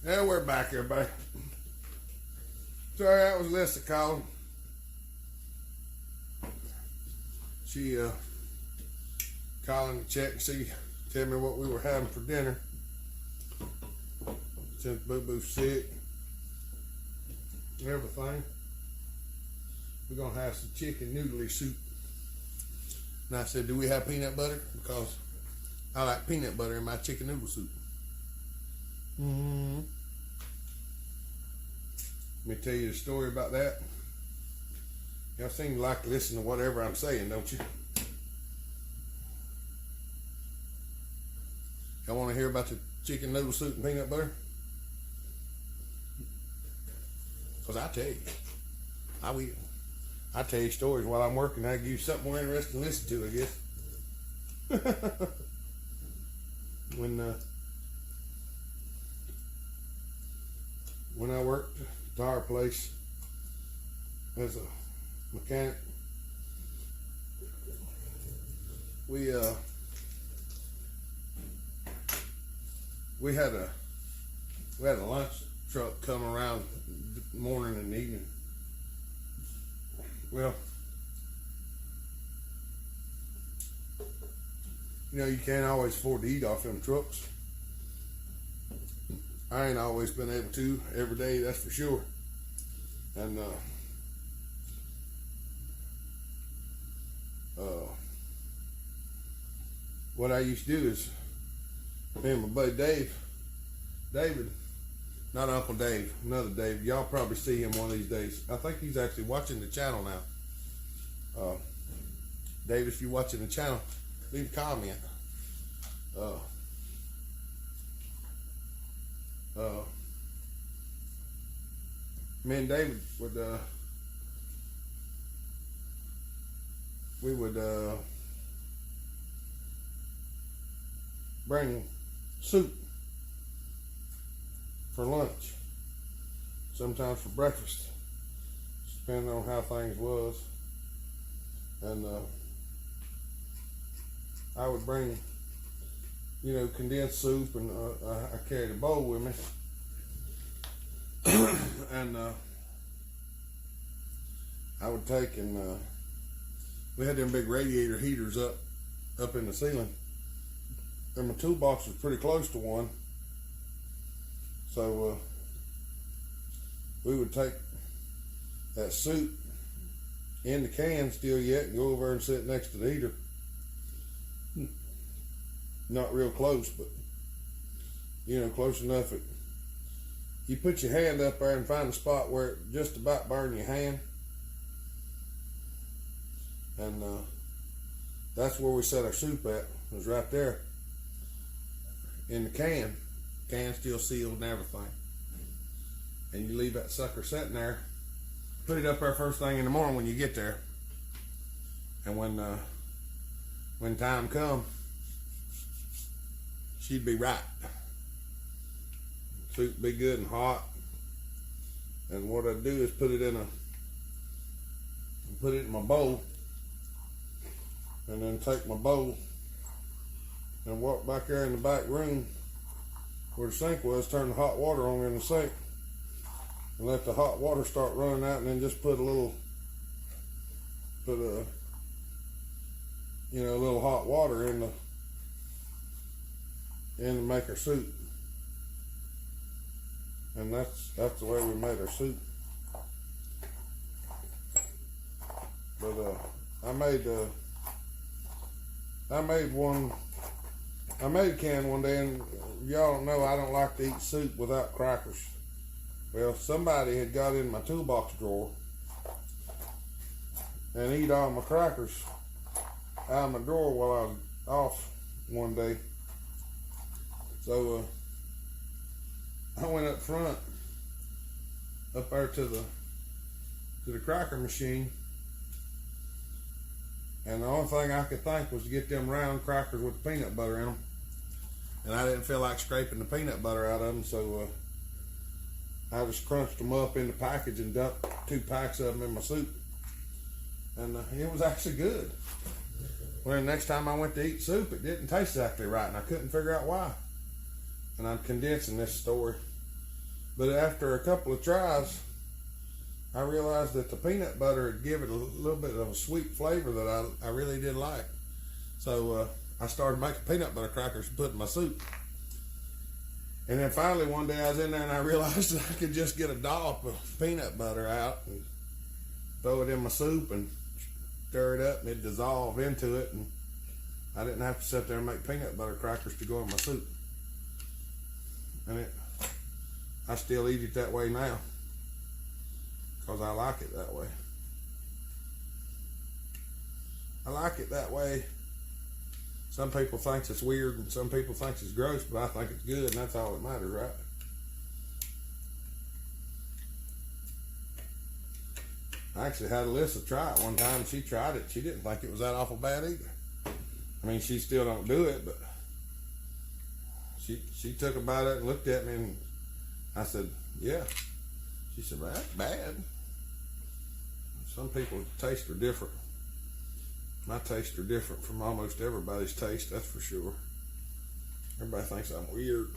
And we're back, everybody. Sorry, that was Lisa calling. She calling to check and see, tell me what we were having for dinner. Since Boo Boo's sick and everything, we're gonna have some chicken noodle soup. And I said, do we have peanut butter? Because I like peanut butter in my chicken noodle soup. Let me tell you the story about that. Y'all seem to like to listen to whatever I'm saying, don't you? Y'all want to hear about the chicken noodle soup and peanut butter? Because I tell you, I will. I tell you stories while I'm working. I give you something more interesting to listen to, I guess. When I worked at the tire place as a mechanic, we had a lunch truck come around morning and evening. Well, you know, you can't always afford to eat off them trucks. I ain't always been able to every day, that's for sure. And what I used to do is, me and my buddy David, not Uncle Dave, another Dave. Y'all probably see him one of these days. I think he's actually watching the channel now. Dave, if you're watching the channel, leave a comment. Me and David would bring soup for lunch, sometimes for breakfast, depending on how things was. And I would bring, you know, condensed soup, and I carried a bowl with me. And I would take and we had them big radiator heaters up in the ceiling, and my toolbox was pretty close to one. So we would take that soup in the can still yet and go over and sit next to the heater. Not real close, but you know, close enough that you put your hand up there and find a spot where it just about burn your hand. And that's where we set our soup at, was right there in the can. Can still sealed and everything. And you leave that sucker sitting there, put it up there first thing in the morning when you get there. And when time come, she'd be right. Soup be good and hot. And what I'd do is put it in my bowl, and then take my bowl and walk back there in the back room where the sink was, turn the hot water on in the sink, and let the hot water start running out, and then just put a little hot water in the maker soup. And that's the way we made our soup. But I made a can one day, and y'all don't know I don't like to eat soup without crackers. Well, somebody had got in my toolbox drawer and eat all my crackers out of my drawer while I was off one day. So I went up front, up there to the cracker machine, and the only thing I could think was to get them round crackers with peanut butter in them. And I didn't feel like scraping the peanut butter out of them, so I just crunched them up in the package and dumped 2 packs of them in my soup. And it was actually good. Well, the next time I went to eat soup, it didn't taste exactly right, and I couldn't figure out why. And I'm condensing this story But after a couple of tries, I realized that the peanut butter would give it a little bit of a sweet flavor that I really did like. So I started making peanut butter crackers to put in my soup. And then finally one day I was in there and I realized that I could just get a dollop of peanut butter out and throw it in my soup and stir it up and it'd dissolve into it, and I didn't have to sit there and make peanut butter crackers to go in my soup. And I still eat it that way now because I like it that way. I like it that way. Some people think it's weird and some people think it's gross, but I think it's good, and that's all that matters, right? I actually had Alyssa try it one time. She tried it. She didn't think it was that awful bad either. I mean, she still don't do it, but she took a bite of it and looked at me, and I said, yeah. She said, well, that's bad. Some people's tastes are different. My tastes are different from almost everybody's taste, that's for sure. Everybody thinks I'm weird.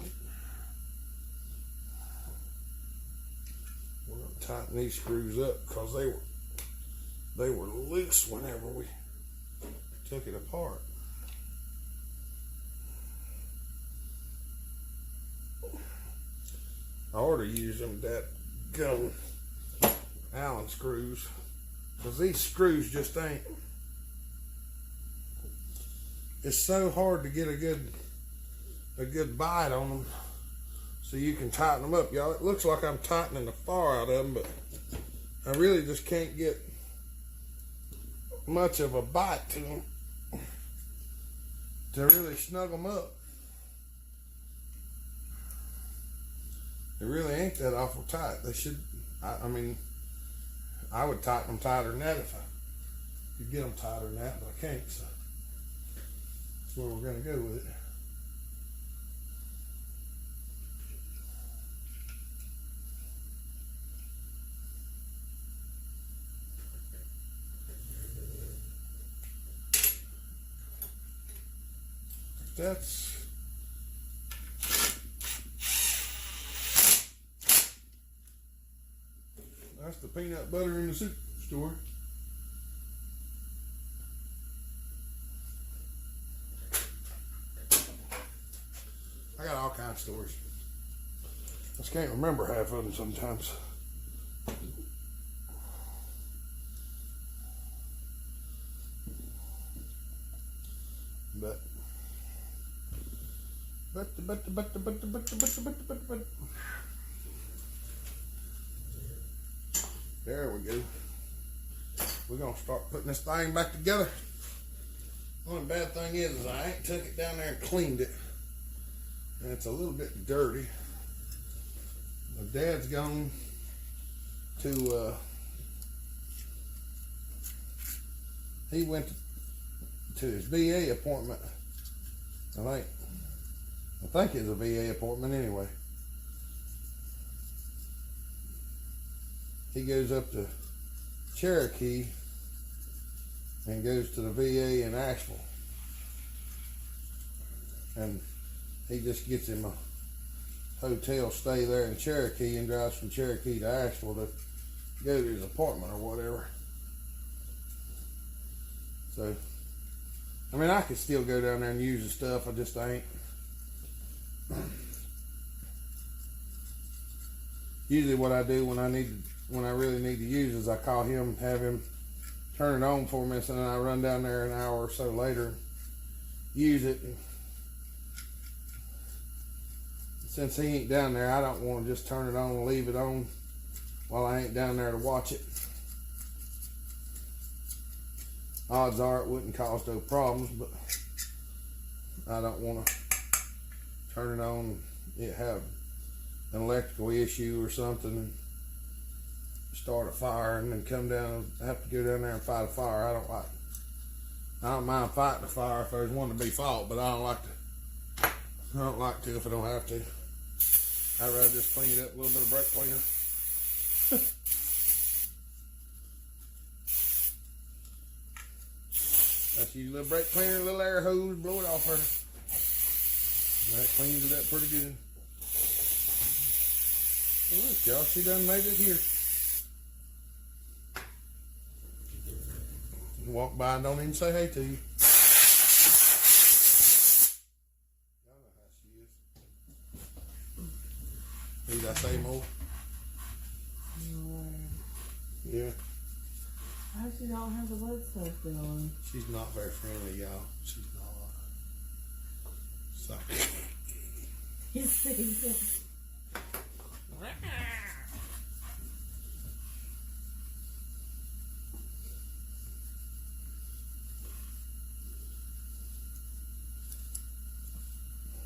We're going to tighten these screws up because they were loose whenever we took it apart. I ought to use them that gum Allen screws, because these screws just ain't. It's so hard to get a good bite on them so you can tighten them up, y'all. It looks like I'm tightening the far out of them, but I really just can't get much of a bite to them to really snug them up. They really ain't that awful tight. They should, I mean, I would tighten them tighter than that if I could get them tighter than that, but I can't, so that's where we're going to go with it. That's the peanut butter in the soup store. I got all kinds of stores. I just can't remember half of them sometimes. But there we go. We're gonna start putting this thing back together. The only bad thing is I ain't took it down there and cleaned it, and it's a little bit dirty. My dad's gone to he went to his VA appointment. I think it's a VA appointment anyway. He goes up to Cherokee and goes to the VA in Asheville, and he just gets him a hotel stay there in Cherokee and drives from Cherokee to Asheville to go to his appointment or whatever. So, I mean, I could still go down there and use the stuff, I just ain't. Usually what I do when I really need to use is I call him, have him turn it on for me, and then I run down there an hour or so later, use it. And since he ain't down there, I don't want to just turn it on and leave it on while I ain't down there to watch it. Odds are it wouldn't cause no problems, but I don't want to turn it on and it have an electrical issue or something and start a fire and then come down and have to go down there and fight a fire. I don't mind fighting a fire if there's one to be fought, but I don't like to if I don't have to. I'd rather just clean it up, a little bit of brake cleaner. That's use a little brake cleaner, a little air hose, blow it off her. That cleans it up pretty good. Look, y'all, she done made it here. Walk by and don't even say hey to you. Y'all know how she is. Need I say more? Yeah. How she don't have the blood stuff going? She's not very friendly, y'all. She's not. So. You see?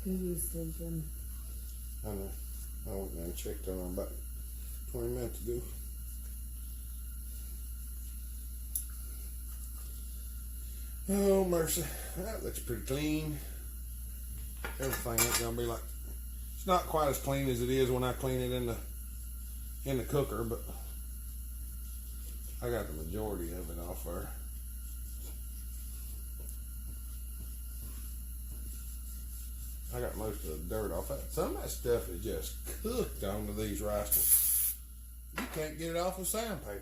Who's sleeping? I know. I went and checked on her about 20 minutes ago. Oh, mercy. That looks pretty clean. Everything ain't gonna be like, it's not quite as clean as it is when I clean it in the cooker, but I got the majority of it off there. I got most of the dirt off that. Some of that stuff is just cooked onto these rascals. You can't get it off with sandpaper.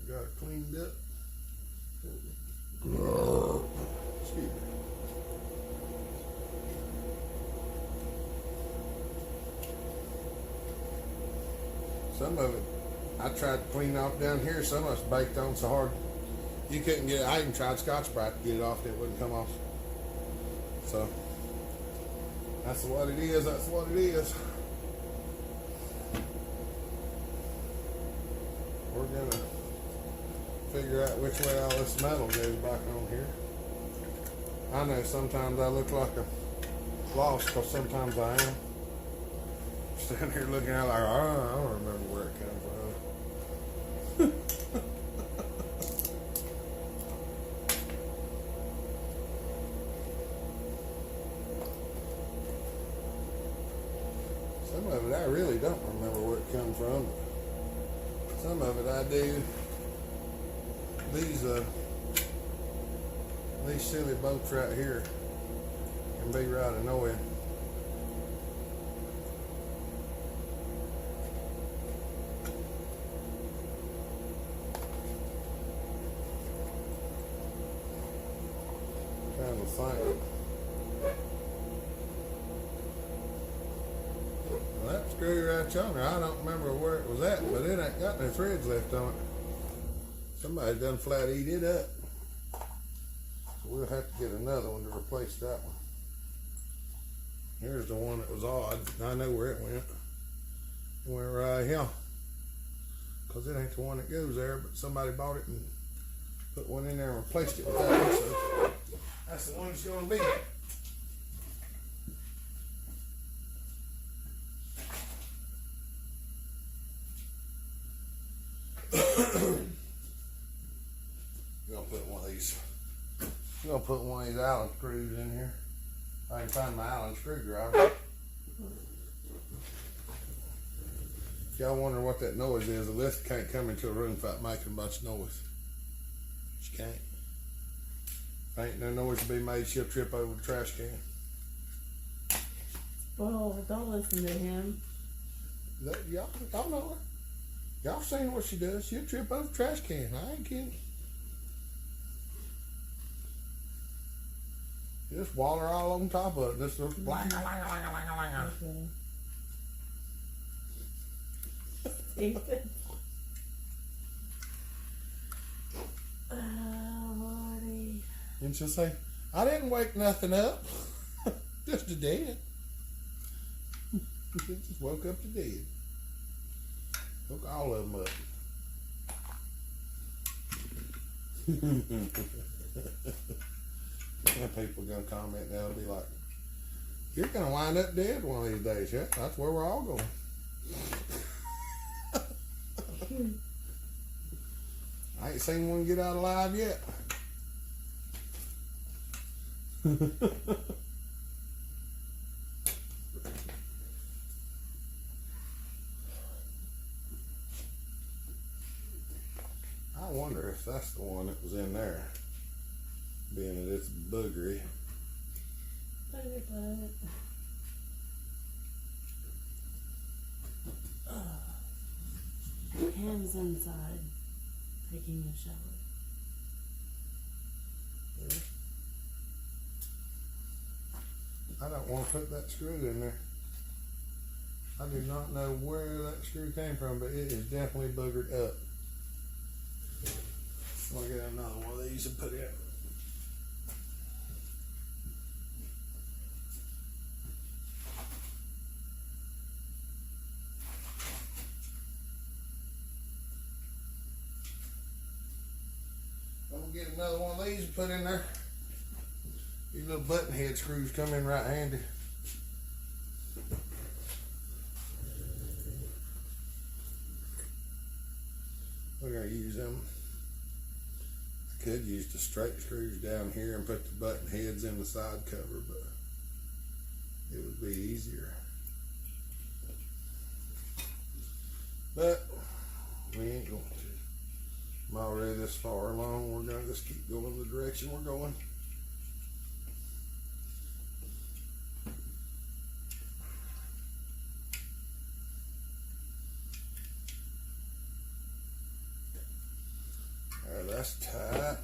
Got it cleaned up. Excuse me. Some of it, I tried to clean off down here. Some of it's baked on so hard you couldn't get it. I even tried Scotch-Brite to get it off, and it wouldn't come off. So that's what it is. That's what it is. We're gonna figure out which way all this metal goes back on here. I know sometimes I look like a lost, because sometimes I am. Standing here looking at it like, I don't remember where it came from. Some of it I really don't remember where it come from. Some of it I do. These silly boats right here can be right annoying. Trying to think. Well, that screw right yonder, I don't remember where it was at, but it ain't got no threads left on it. Somebody done flat eat it up. So we'll have to get another one to replace that one. Here's the one that was odd. I know where it went. It went right here. Because it ain't the one that goes there, but somebody bought it and put one in there and replaced it with that one. So that's the one it's going to be. I'm gonna put one of these Allen screws in here. I can find my Allen screwdriver. If y'all wonder what that noise is, Alyssa can't come into a room without making a bunch of noise. She can't. If ain't no noise to be made, she'll trip over the trash can. Well, don't listen to him. Y'all know her. Y'all seen what she does. She'll trip over the trash can. I ain't kidding. Just water all on top of it. Just blang, blang, blang, blang, blang. Stupid. Oh, Lordy. And she'll say, I didn't wake nothing up. Just a dead. Just woke up to dead. Woke all of them up. And people are going to comment now and be like, you're going to wind up dead one of these days. Yeah, that's where we're all going. I ain't seen one get out alive yet. I wonder if that's the one that was in there, being that it's boogery. Booger butt. Hands inside, taking a shower. Yeah. I don't want to put that screw in there. I do not know where that screw came from, but it is definitely boogered up. I'm gonna get another one of these and put in. I'm gonna get another one of these and put in there. These little button head screws come in right handy. We're gonna use them. I could use the straight screws down here and put the button heads in the side cover, but it would be easier. But we ain't going to. I'm already this far along. We're gonna just keep going the direction we're going. There, that's tight.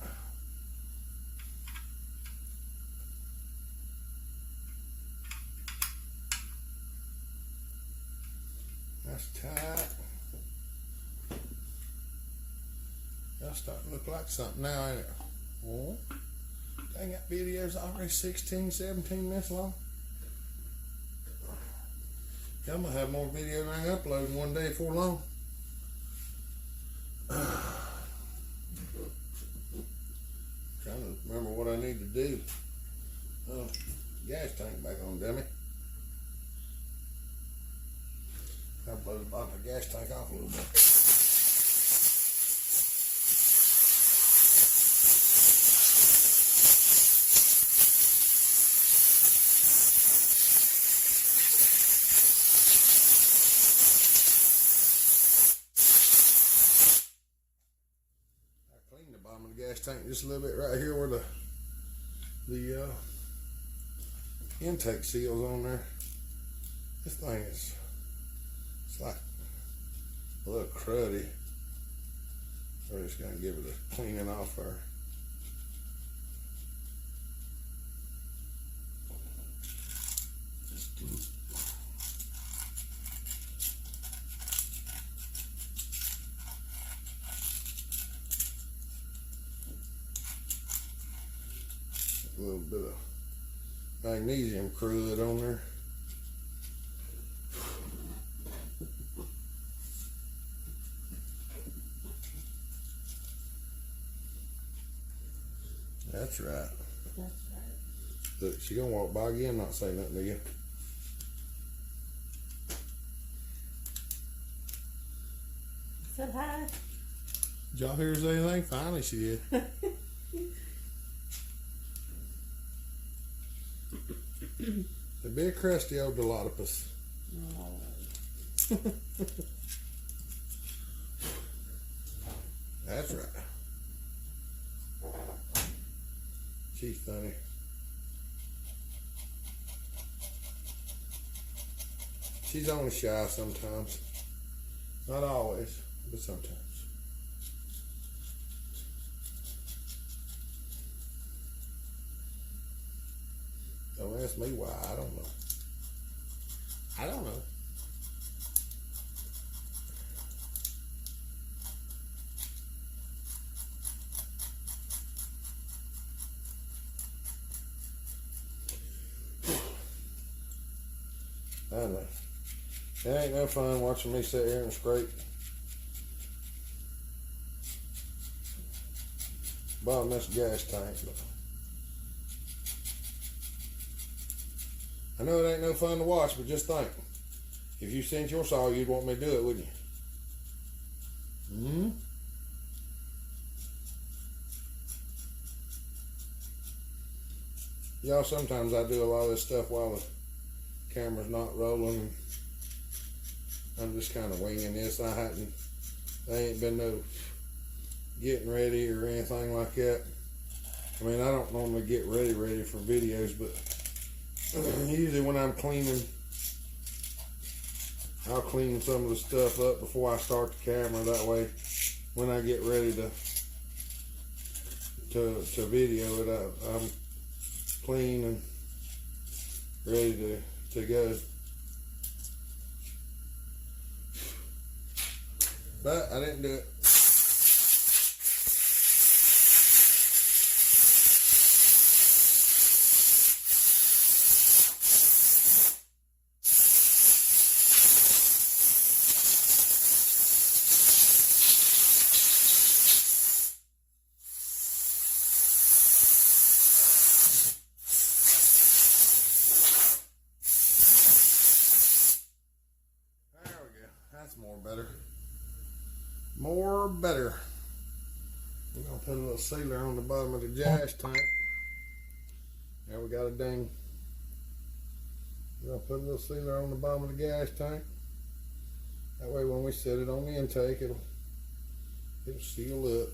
That's tight. That's starting to look like something now, ain't it? Oh, dang, that video's already 16, 17 minutes long. I'm gonna have more video than I can upload in one day before long. Trying to remember what I need to do. Oh, gas tank back on, dummy. I'll blow the bottom of the gas tank off a little bit. Clean the bottom of the gas tank just a little bit right here where the intake seal's on there. This thing is, it's like a little cruddy. We're just gonna give it a cleaning off there. A little bit of magnesium crud on there. That's right. That's right. Look, she gonna walk by again, not say nothing to you. Said hi. Did y'all hear us anything? Finally she did. The big crusty old Dilopus. No. That's right. She's funny. She's only shy sometimes. Not always, but sometimes. Don't ask me why, I don't know. I don't know. I don't know. It ain't no fun watching me sit here and scrape bottom of this gas tank, but I know it ain't no fun to watch, but just think. If you sent your saw, you'd want me to do it, wouldn't you? Mm-hmm. Y'all, sometimes I do a lot of this stuff while the camera's not rolling. I'm just kind of winging this. There ain't been no getting ready or anything like that. I mean, I don't normally get ready for videos, but usually when I'm cleaning, I'll clean some of the stuff up before I start the camera. That way, when I get ready to video it, I'm clean and ready to go. But I didn't do it. There we go. That's more better. More better. We're gonna put a little sealer on the bottom of the gas tank. There we got a ding. We're gonna put a little sealer on the bottom of the gas tank. That way when we set it on the intake, it'll seal up.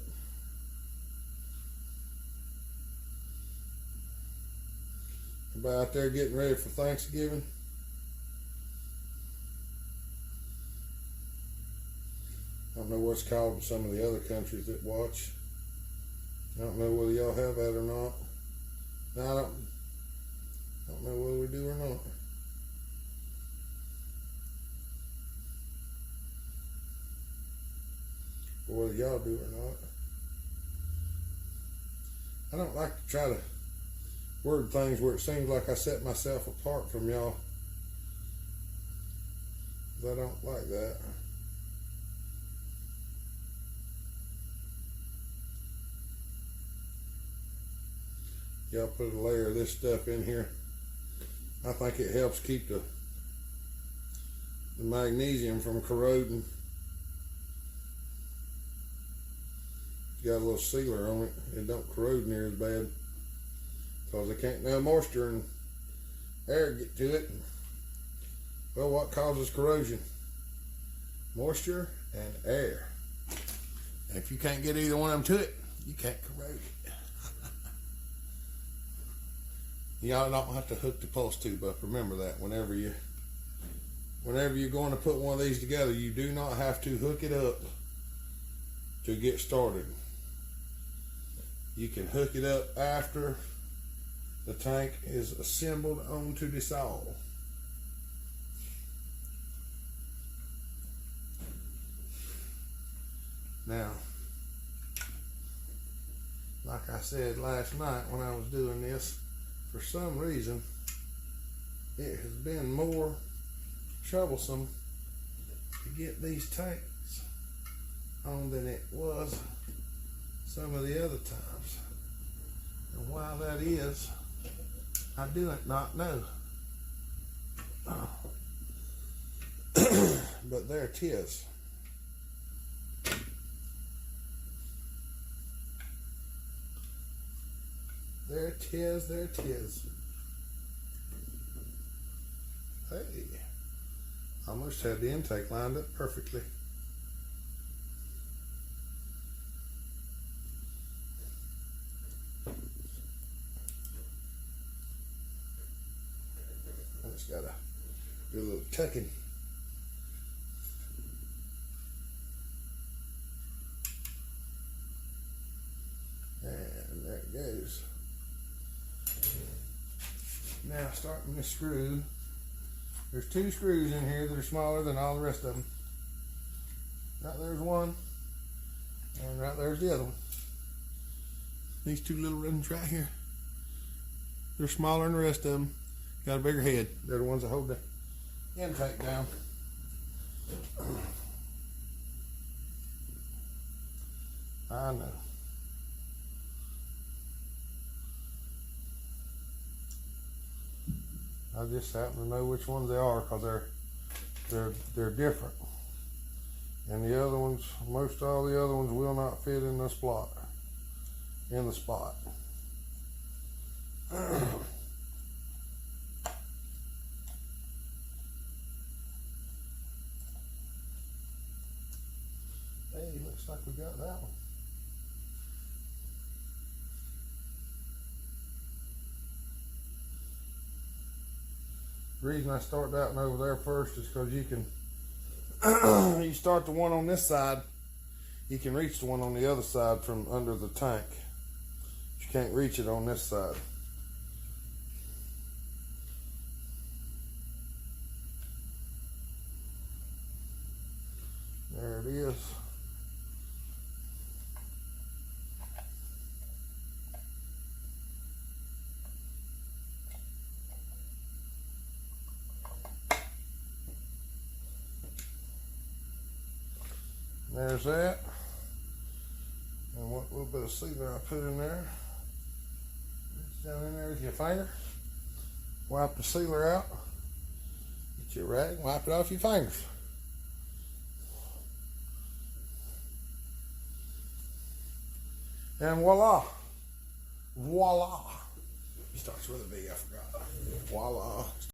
Everybody out there getting ready for Thanksgiving? I don't know what it's called in some of the other countries that watch. I don't know whether y'all have that or not. No, I don't know whether we do or not. Or whether y'all do or not. I don't like to try to word things where it seems like I set myself apart from y'all. 'Cause I don't like that. Y'all put a layer of this stuff in here. I think it helps keep the magnesium from corroding. It's got a little sealer on it. It don't corrode near as bad because there can't no moisture and air get to it. Well, what causes corrosion? Moisture and air. And if you can't get either one of them to it, you can't corrode it. Y'all don't have to hook the pulse tube up. Remember that whenever you're going to put one of these together, you do not have to hook it up to get started. You can hook it up after the tank is assembled onto the saw. Now, like I said last night when I was doing this, for some reason, it has been more troublesome to get these tanks on than it was some of the other times. And why that is, I do not know. But there it is. There it is, there it is. Hey, almost had the intake lined up perfectly. I just gotta do a little tucking. And there it goes. Now starting this screw, there's two screws in here that are smaller than all the rest of them. Right there's one, and right there's the other one. These two little ones right here, they're smaller than the rest of them. Got a bigger head. They're the ones that hold the intake down. I know. I just happen to know which ones they are because they're different. And the other ones, most all the other ones will not fit in the spot. Hey, looks like we got that one. The reason I start that one over there first is because you can, you start the one on this side, you can reach the one on the other side from under the tank. You can't reach it on this side. There it is. There's that. And what little bit of sealer I put in there. Reach down in there with your finger. Wipe the sealer out. Get your rag, wipe it off your fingers. And voila. Voila. He starts with a V, I forgot. Voila.